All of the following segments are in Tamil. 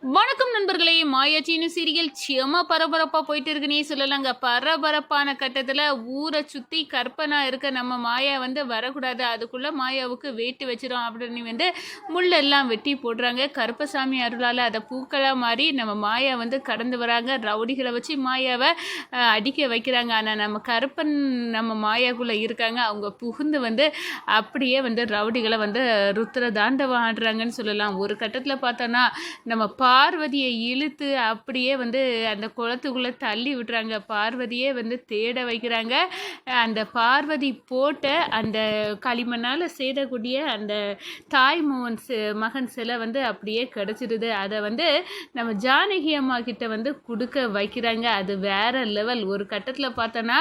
வணக்கம் நண்பர்களே, மாயாச்சின்னு சீரியல் செம பரபரப்பாக போயிட்டு இருக்குன்னே சொல்லலாங்க. பரபரப்பான கட்டத்தில் ஊரை சுற்றி கற்பனா இருக்க நம்ம மாயா வரக்கூடாது, அதுக்குள்ளே மாயாவுக்கு வேட்டு வச்சிடும் அப்படின்னு முள்ளெல்லாம் வெட்டி போடுறாங்க. கருப்பசாமி அருளால் அதை பூக்களாக மாறி நம்ம மாயா கடந்து வராங்க. ரவுடிகளை வச்சு மாயாவை அடிக்க வைக்கிறாங்க. ஆனால் நம்ம கருப்பன் நம்ம மாயாக்குள்ளே இருக்காங்க. அவங்க புகுந்து அப்படியே ரவுடிகளை ருத்ர தாண்டவம் ஆடுறாங்கன்னு சொல்லலாம். ஒரு கட்டத்தில் பார்த்தோன்னா நம்ம பார்வதியை இழுத்து அப்படியே அந்த குளத்துக்குள்ளே தள்ளி விட்டுறாங்க. பார்வதியே தேட வைக்கிறாங்க. அந்த பார்வதி போட்ட அந்த களிமண்ணால் செய்யக்கூடிய அந்த தாய் மகன் சிலை அப்படியே கிடச்சிடுது. அதை நம்ம ஜானகி அம்மா கிட்ட கொடுக்க வைக்கிறாங்க. அது வேற லெவல். ஒரு கட்டத்தில் பார்த்தோன்னா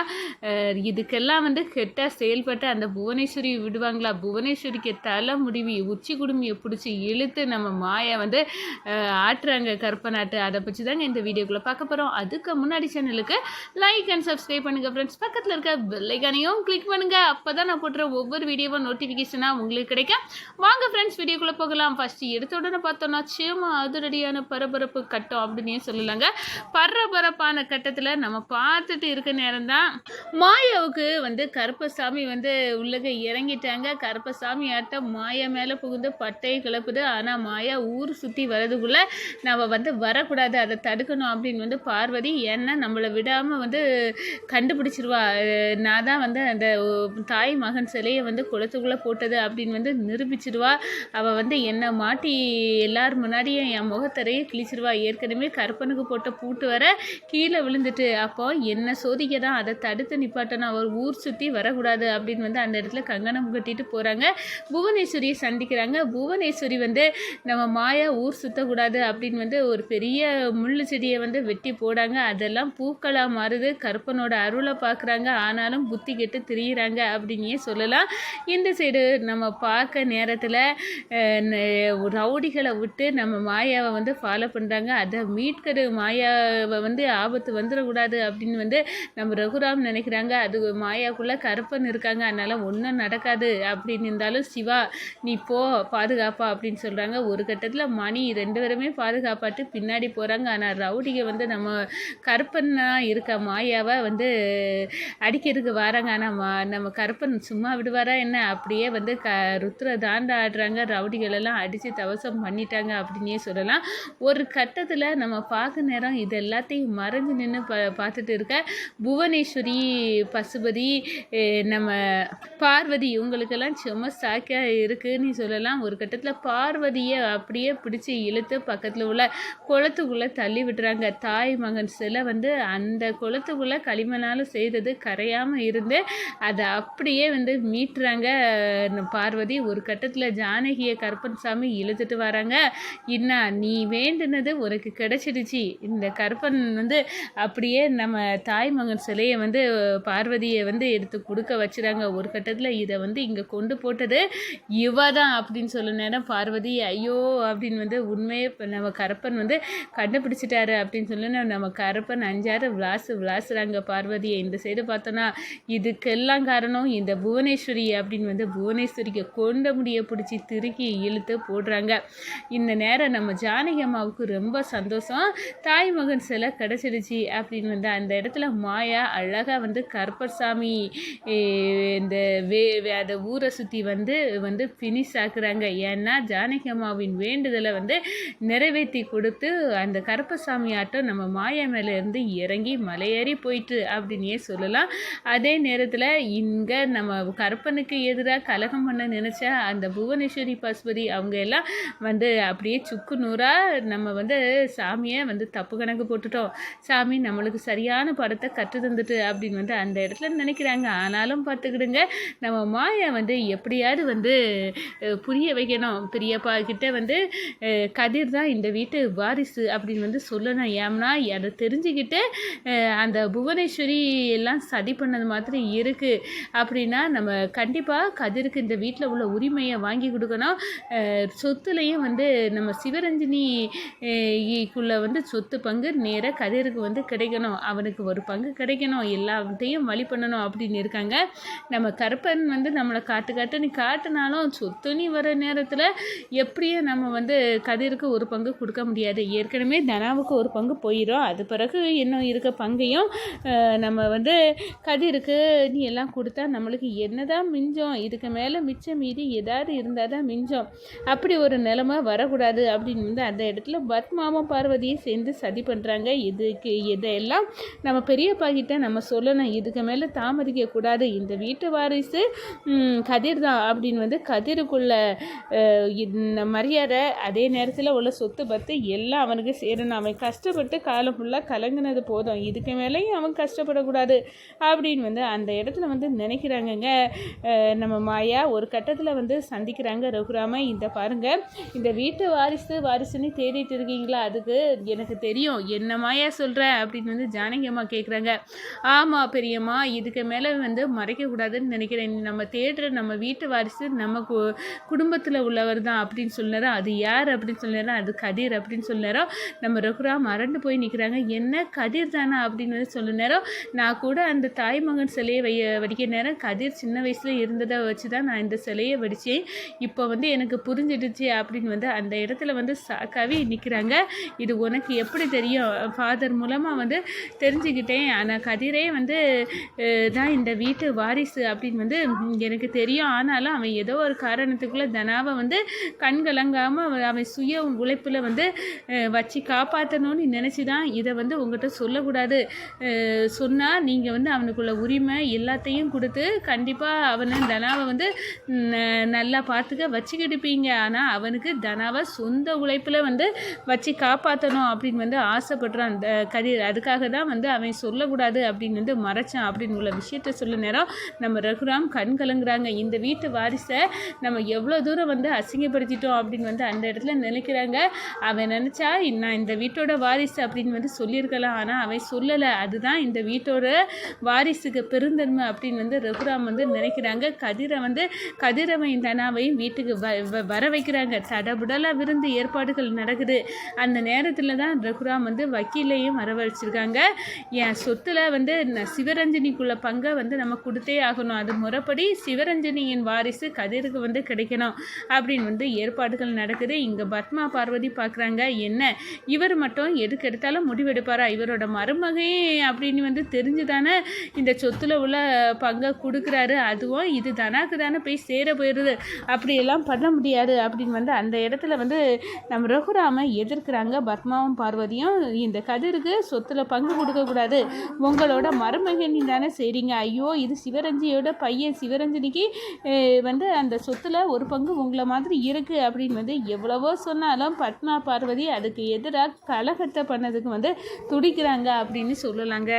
இதுக்கெல்லாம் கெட்ட செயல்பட்டு அந்த புவனேஸ்வரி விடுவாங்களா? புவனேஸ்வரிக்கு தலை முடிவி உச்சி குடுமியை பிடிச்சி இழுத்து நம்ம மாயை ஆட்டுறாங்க கற்பனாட்டு. அதை பற்றி தாங்க இந்த வீடியோக்குள்ளே பார்க்க போகிறோம். அதுக்கு முன்னாடி சேனலுக்கு லைக் அண்ட் சப்ஸ்கிரைப் பண்ணுங்கள் ஃப்ரெண்ட்ஸ். பக்கத்தில் இருக்க பெல் ஐக்கானையும் கிளிக் பண்ணுங்கள். அப்போ தான் நான் போட்டுற ஒவ்வொரு வீடியோவும் நோட்டிஃபிகேஷனாக உங்களுக்கு கிடைக்கும். வாங்க ஃப்ரெண்ட்ஸ், வீடியோக்குள்ளே போகலாம். ஃபஸ்ட்டு எடுத்த உடனே பார்த்தோன்னா சேம அதிரடியான பரபரப்பு கட்டம் அப்படின்னே சொல்லலாங்க. பரபரப்பான கட்டத்தில் நம்ம பார்த்துட்டு இருக்க நேரம் தான் மாயாவுக்கு கருப்பசாமி உள்ளக இறங்கிட்டாங்க. கருப்பசாமி ஆட்டம் மாயா மேலே புகுந்து பட்டையை கிளப்புது. ஆனால் மாயா ஊர் சுற்றி வரதுக்குள்ளே நம்ம வரக்கூடாது, அதை தடுக்கணும் அப்படின்னு பார்வதி ஏன்னா நம்மளை விடாமல் கண்டுபிடிச்சிருவா. நான் தான் அந்த தாய் மகன் சிலையை குளத்துக்குள்ளே போட்டது அப்படின்னு நிரூபிச்சிருவா. அவள் என்னை மாட்டி எல்லார் முன்னாடியும் என் முகத்தரையே கிழிச்சிருவா. ஏற்கனவே கருப்பனுக்கு போட்ட பூட்டு வர கீழே விழுந்துட்டு, அப்போ என்னை சோதிக்க தான், அதை தடுத்து நிப்பாட்டணும், அவர் ஊர் சுற்றி வரக்கூடாது அப்படின்னு அந்த இடத்துல கங்கணம் கட்டிட்டு போகிறாங்க. புவனேஸ்வரியை சந்திக்கிறாங்க. புவனேஸ்வரி நம்ம மாயா ஊர் சுற்றக்கூடாது அப்படின்னு ஒரு பெரிய முள்ளு செடியை வெட்டி போடாங்க. அதெல்லாம் பூக்களாக மாறுது. கருப்பனோட அருளை பார்க்குறாங்க. ஆனாலும் புத்தி கெட்டு திரியிறாங்க அப்படின்னே சொல்லலாம். இந்த சைடு நம்ம பார்க்க நேரத்தில் ரவுடிகளை விட்டு நம்ம மாயாவை ஃபாலோ பண்ணுறாங்க. அதை மீட்கிற மாயாவை ஆபத்து வந்துடக்கூடாது அப்படின்னு நம்ம ரகுராம் நினைக்கிறாங்க. அது மாயாக்குள்ளே கருப்பன் இருக்காங்க, அதனால் ஒன்றும் நடக்காது அப்படின்னு இருந்தாலும் சிவா நீ போ பாதுகாப்பா அப்படின்னு சொல்கிறாங்க. ஒரு கட்டத்தில் மணி ரெண்டு பேருமே பாதுகாப்பாட்டு பின்னாடி போகிறாங்க. ஆனால் ரவுடிக நம்ம கருப்பன்னா இருக்க மாயாவை அடிக்கிறதுக்கு வராங்க. ஆனால் நம்ம கருப்பன் சும்மா விடுவாரா என்ன? அப்படியே ருத்ர தாண்ட ஆடுறாங்க. ரவுடிகளெல்லாம் அடித்து தவசம் பண்ணிட்டாங்க அப்படின்னே சொல்லலாம். ஒரு கட்டத்தில் நம்ம பார்க்க நேரம் இது எல்லாத்தையும் மறைஞ்சு நின்று பார்த்துட்டு இருக்க புவனேஸ்வரி, பசுபதி, நம்ம பார்வதி இவங்களுக்கெல்லாம் செம்ம சாக்கியாக இருக்குன்னு சொல்லலாம். ஒரு கட்டத்தில் பார்வதியை அப்படியே பிடிச்சி இழுத்து பக்கத்தில் உள்ள குளத்துக்குள்ளே தள்ளி விட்டுறாங்க. தாய் மகன் சிலை அந்த குளத்துக்குள்ளே களிமண்ணால் செய்தது கரையாமல் இருந்து அதை அப்படியே மீட்டுறாங்க பார்வதி. ஒரு கட்டத்தில் ஜானகியை கருப்பன் சாமி இழுத்துட்டு வராங்க. என்ன நீ வேண்டுனது உனக்கு கிடைச்சிடுச்சு. இந்த கருப்பன் அப்படியே நம்ம தாய் மகன் சிலையை பார்வதியை எடுத்து கொடுக்க வச்சுறாங்க. ஒரு கட்டத்தில் இதை இங்கே கொண்டு போட்டது இவ தான் அப்படின்னு சொல்ல நேரம் பார்வதி ஐயோ அப்படின்னு உண்மையே நம்ம கருப்பன் கண்டுபிடிச்சிட்டாரு அப்படின்னு சொல்லி நம்ம கருப்பன் 5-6 விளாசுறாங்க பார்வதியை. இந்த சைடு பார்த்தோன்னா இதுக்கெல்லாம் காரணம் இந்த புவனேஸ்வரி அப்படின்னு புவனேஸ்வரிக்கு கொண்ட முடியை பிடிச்சி திருக்கி இழுத்து போடுறாங்க. இந்த நேரம் நம்ம ஜானகி அம்மாவுக்கு ரொம்ப சந்தோஷம். தாய் மகன் சிலை கிடச்சிடுச்சு அப்படின்னு அந்த இடத்துல மாயா அழகாக கருப்பசாமி இந்த அதை ஊரை சுற்றி ஃபினிஷ் ஆக்குறாங்க. ஏன்னா ஜானகி அம்மாவின் வேண்டுதலை நிறைவேற்றி கொடுத்து அந்த கருப்பசாமி ஆட்டம் நம்ம மாயா மேலே இருந்து இறங்கி மலையேறி போயிட்டு அப்படின்னே சொல்லலாம். அதே நேரத்தில் இங்கே நம்ம கருப்பனுக்கு எதிராக கலகம் பண்ண நினச்ச அந்த புவனேஸ்வரி, பசுபதி அவங்க எல்லாம் அப்படியே சுக்கு நூறாக நம்ம சாமியை தப்பு கணக்கு போட்டுட்டோம், சாமி நம்மளுக்கு சரியான படத்தை கற்று தந்துட்டு அப்படின்னு அந்த இடத்துல நினைக்கிறாங்க. ஆனாலும் பார்த்துக்கிடுங்க நம்ம மாயா எப்படியாவது புரிய வைக்கணும். பெரியப்பா கிட்ட கதிர் தான் இந்த வீட்டு வாரிசு அப்படின்னு சொல்லணும். ஏம்னா அதை தெரிஞ்சுக்கிட்டு அந்த புவனேஸ்வரி எல்லாம் சதி பண்ணது மாதிரி இருக்குது அப்படின்னா நம்ம கண்டிப்பாக கதிருக்கு இந்த வீட்டில் உள்ள உரிமையை வாங்கி கொடுக்கணும். சொத்துலையும் நம்ம சிவரஞ்சினிக்குள்ளே சொத்து பங்கு நேராக கதிருக்கு கிடைக்கணும். அவனுக்கு ஒரு பங்கு கிடைக்கணும். எல்லாத்தையும் வழி பண்ணணும் அப்படின்னு இருக்காங்க. நம்ம கருப்பன் நம்மளை காட்டுன்னு காட்டினாலும் சொத்துனி வர நேரத்தில் எப்படியும் நம்ம கதிருக்கு ஒரு பங்கு வந்து கொடுக்க முடியாது. ஏற்கனவே தனாவுக்கு ஒரு பங்கு போயிடும். அது பிறகு இன்னும் இருக்க பங்கையும் நம்ம வந்து கதிருக்கு நீ எல்லாம் கொடுத்தா நம்மளுக்கு என்னதான் மிஞ்சம், இதுக்கு மேலே மிச்சம் மீதி ஏதாவது இருந்தால் தான் மிஞ்சம். அப்படி ஒரு நிலைமை வரக்கூடாது அப்படின்னு வந்து அந்த இடத்துல பத்மாவும் பார்வதியும் சேர்ந்து சதி பண்ணுறாங்க. இதுக்கு இதையெல்லாம் நம்ம பெரியப்பா கிட்ட நம்ம சொல்லணும், இதுக்கு மேலே தாமதிக்கக்கூடாது, இந்த வீட்டு வாரிசு கதிர் தான் அப்படின்னு வந்து கதிருக்குள்ள மரியாதை அதே நேரத்தில் உள்ள சொத்து பத்து எல்லாம் அவனுக்கு சேரணும். அவன் கஷ்டப்பட்டு காலம் ஃபுல்லாக கலங்கினது போதும், இதுக்கு மேலேயும் அவன் கஷ்டப்படக்கூடாது அப்படின்னு வந்து அந்த இடத்துல வந்து நினைக்கிறாங்கங்க. நம்ம மாயா ஒரு கட்டத்தில் வந்து சந்திக்கிறாங்க ரகுராம. இந்த பாருங்கள், இந்த வீட்டு வாரிசுன்னு தேடிட்டு இருக்கீங்களா, அதுக்கு எனக்கு தெரியும், என்ன மாயா சொல்கிற அப்படின்னு வந்து ஜானகி அம்மா கேட்குறாங்க. ஆமாம் பெரியம்மா, இதுக்கு மேலே வந்து மறைக்கக்கூடாதுன்னு நினைக்கிறேன். நம்ம தேடுற நம்ம வீட்டு வாரிசு நம்ம குடும்பத்தில் உள்ளவர் தான் அப்படின்னு சொன்னாரோ, அது யார் அப்படின்னு சொன்னாரோ, அது கதிர் அப்படின்னு சொன்னாரோ. நம்ம ரகுராம் அரண்டு போய் நிற்கிறாங்க. என்ன கதிர் தானே அப்படின்னு வந்து சொல்ல நேரம், நான் கூட அந்த தாய் மகன் சிலையை வடிக்கிற நேரம் கதிர் சின்ன வயசில் இருந்ததை வச்சு தான் நான் இந்த சிலையை வடித்தேன், இப்போ வந்து எனக்கு புரிஞ்சிடுச்சு அப்படின்னு வந்து அந்த இடத்துல வந்து சாக்காவே நிற்கிறாங்க. இது உனக்கு எப்படி தெரியும்? ஃபாதர் மூலமாக வந்து தெரிஞ்சுக்கிட்டேன், ஆனால் கதிரே வந்து தான் இந்த வீட்டு வாரிசு அப்படின்னு வந்து எனக்கு தெரியும். ஆனாலும் அவன் ஏதோ ஒரு காரணத்துக்குள்ளே தனாவை வந்து கண்கலங்காமல் அவன் சுய உழைப்பில் வந்து வச்சு காப்பாற்றணும்னு நினச்சி தான் இதை வந்து உங்கள்கிட்ட சொல்லக்கூடாது, சொன்னால் நீங்கள் வந்து அவனுக்குள்ள உரிமை எல்லாத்தையும் கொடுத்து கண்டிப்பாக அவனை தனாவை வந்து நல்லா பார்த்துக்க வச்சுக்கிடுப்பீங்க. ஆனால் அவனுக்கு தனாவை சொந்த உழைப்பில் வந்து வச்சு காப்பாற்றணும் அப்படின்னு வந்து ஆசைப்படுறான் கதிர். அதுக்காக தான் வந்து அவன் சொல்லக்கூடாது அப்படின்னு வந்து மறைச்சான் அப்படின்னு உள்ள விஷயத்த சொல்ல நேரம் நம்ம ரகுராம் கண் கலங்குறாங்க. இந்த வீட்டு வாரிசை நம்ம எவ்வளோ தூரம் வந்து அசிங்கப்படுத்திட்டோம் அப்படின்னு வந்து அந்த இடத்துல நினைக்கிறாங்க. அவன் நினச்சா நான் இந்த வீட்டோட வாரிசு அப்படின்னு வந்து சொல்லியிருக்கலாம், ஆனால் அவன் சொல்லலை. அதுதான் இந்த வீட்டோட வாரிசுக்கு பெருந்தன்மை அப்படின்னு வந்து ரகுராம் வந்து நினைக்கிறாங்க. கதிரவையும் தனாவையும் வீட்டுக்கு வர வைக்கிறாங்க. தடபுடலாக விருந்து ஏற்பாடுகள் நடக்குது. அந்த நேரத்தில் தான் ரகுராம் வந்து வக்கீலையும் வரவழைச்சிருக்காங்க. என் சொத்தில் வந்து சிவரஞ்சனிக்குள்ள பங்கை வந்து நம்ம கொடுத்தே ஆகணும், அது முறைப்படி சிவரஞ்சனியின் வாரிசு கதிருக்கு வந்து கிடைக்கணும் அப்படின்னு வந்து ஏற்பாடுகள் நடக்குது. இங்கே பத்மா பார்வதி பார்க்குறாங்க, என்ன இவர் மட்டும் எதுக்கு எடுத்தாலும் முடிவெடுப்பாரா, இவரோட மருமகே அப்படின்னு வந்து தெரிஞ்சு தானே இந்த சொத்தில் உள்ள பங்கை கொடுக்குறாரு, அதுவும் இது தனாக்கு தானே போய் சேர போயிடுது, அப்படியெல்லாம் பண்ண முடியாது அப்படின்னு வந்து அந்த இடத்துல வந்து நம்ம ரகுராம எதிர்க்கிறாங்க. பத்மாவும் பார்வதியும் இந்த கதிருக்கு சொத்தில் பங்கு கொடுக்கக்கூடாது, உங்களோட மருமகனி தானே செய்கிறீங்க, ஐயோ இது சிவரஞ்சியோட பையன், சிவரஞ்சனிக்கு வந்து அந்த சொத்தில் ஒரு பங்கு உங்களை மாதிரி இருக்குது அப்படின்னு வந்து எவ்வளவோ சொன்னாலும் பத்மா பார்வதி அதுக்கு எதிராக கலகத்தை பண்ணதுக்கு வந்து துடிக்கிறாங்க அப்படின்னு சொல்லலாங்க.